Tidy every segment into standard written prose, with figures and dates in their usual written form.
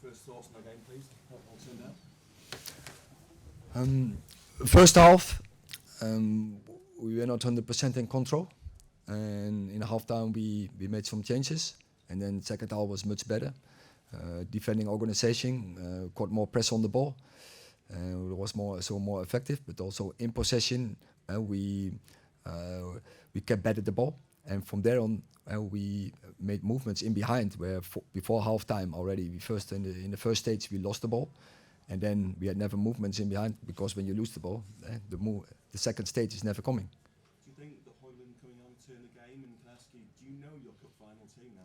first thoughts on the game, please? How it all turned out? First half, we were not 100% in control, and in halftime we made some changes, and then second half was much better. Defending organization got more press on the ball. It was more effective, but also in possession we kept better the ball, and from there on we made movements in behind. Where before halftime already, in the first stage we lost the ball, and then we had never movements in behind, because when you lose the ball, the second stage is never coming. Do you think the Hojlund coming on turned the game? And can I ask you, do you know your cup final team now?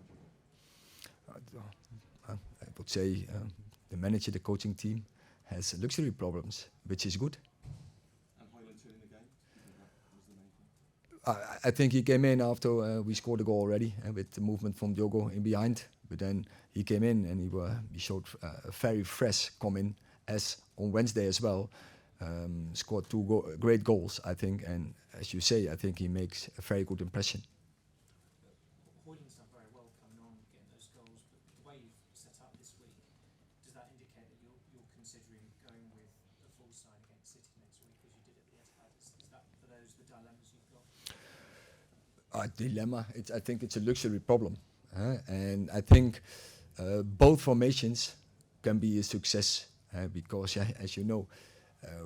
I would say the manager, the coaching team, has luxury problems, which is good. And Hojlund turning the game? Do you think that was the main thing? I think he came in after we scored a goal already, with the movement from Diogo in behind. But then he came in and he showed a very fresh come-in, as on Wednesday as well. Scored two great goals, I think. And as you say, I think he makes a very good impression. Hojlund's done very well coming on, getting those goals, but the way you've set up this week, does that indicate that you're considering going with a full side against City next week, as you did at the Etihad? Is that for those the dilemmas you've got? Dilemma. I think it's a luxury problem, and I think both formations can be a success, because as you know,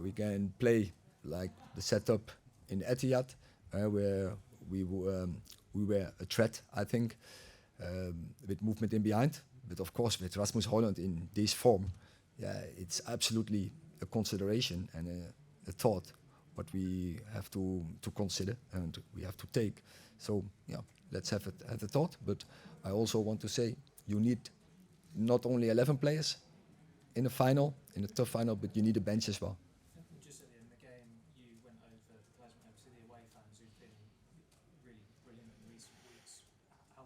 we can play like the setup in Etihad, where we were a threat, I think, with movement in behind. But of course, with Rasmus Hojlund in this form, it's absolutely a consideration and a thought what we have to consider and we have to take. So let's have a thought. But I also want to say, you need not only 11 players in a final, in a tough final, but you need a bench as well. Just at the end of the game, you went over, the players went over to the away fans who've been really brilliant in recent weeks. How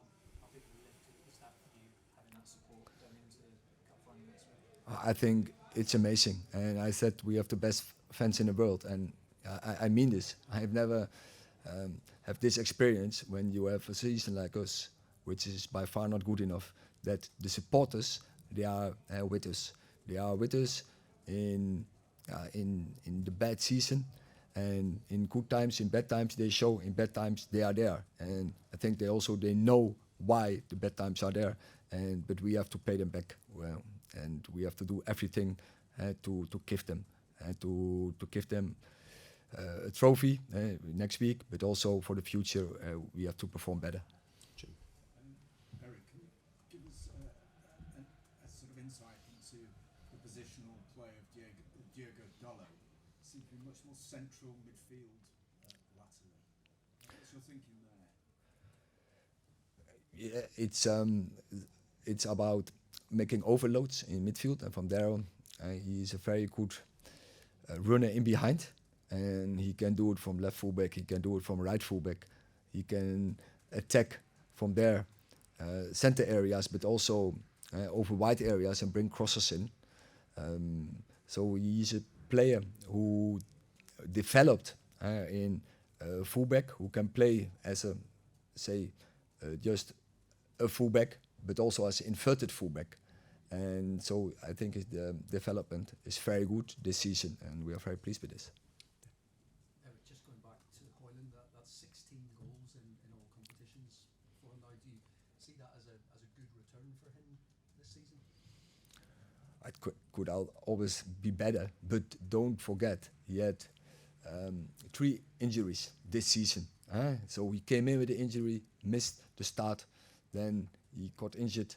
big of a lift is that for you, having that support going into the cup final next week? I think it's amazing, and I said we have the best fans in the world, and I mean this. I've never have this experience when you have a season like us, which is by far not good enough, that the supporters, they are with us. They are with us in the bad season, and in good times, in bad times, they show. In bad times, they are there, and I think they know why the bad times are there, but we have to pay them back well, and we have to do everything to give them a trophy next week, but also for the future we have to perform better. Erik, can you give us a sort of insight into the positional play of Diogo Dalot? Seems to be much more central midfield latterly. What's your thinking there? It's about making overloads in midfield, and from there on, he's a very good runner in behind, and he can do it from left fullback, he can do it from right fullback, he can attack from there center areas, but also over wide areas and bring crosses in. So he's a player who developed in fullback, who can play as just a fullback, but also as an inverted fullback. And so I think the development is very good this season, and we are very pleased with this. Erik, just going back to Hojlund, that's 16 goals in all competitions for him now. Do you see that as a good return for him this season? It could always be better, but don't forget, he had 3 injuries this season. So he came in with the injury, missed the start, then he got injured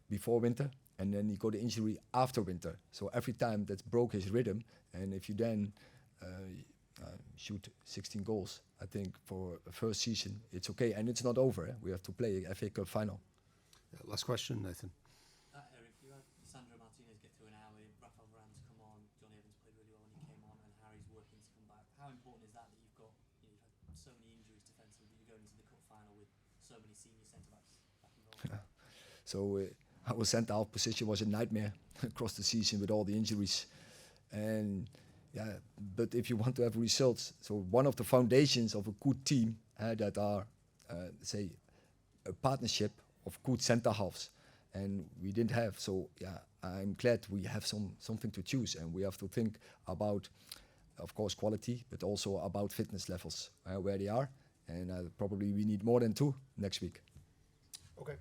before winter, and then he got the injury after winter. So every time that broke his rhythm, and if you then shoot 16 goals, I think for a first season, it's okay, and it's not over. We have to play a FA Cup final. Last question, Nathan. Erik, you had Sandro Martinez get through an hour, Rafael Varane's come on, Johnny Evans played really well when he came on, and Harry's working to come back. How important is that you've got, you've had so many injuries defensively, but you're going into the cup final with so many senior centre-backs back involved? So our centre-half position was a nightmare across the season with all the injuries. And but if you want to have results, so one of the foundations of a good team that are, a partnership of good centre-halves. and we didn't have. So yeah, I'm glad we have something to choose, and we have to think about, of course, quality, but also about fitness levels, where they are, and probably we need more than 2 next week.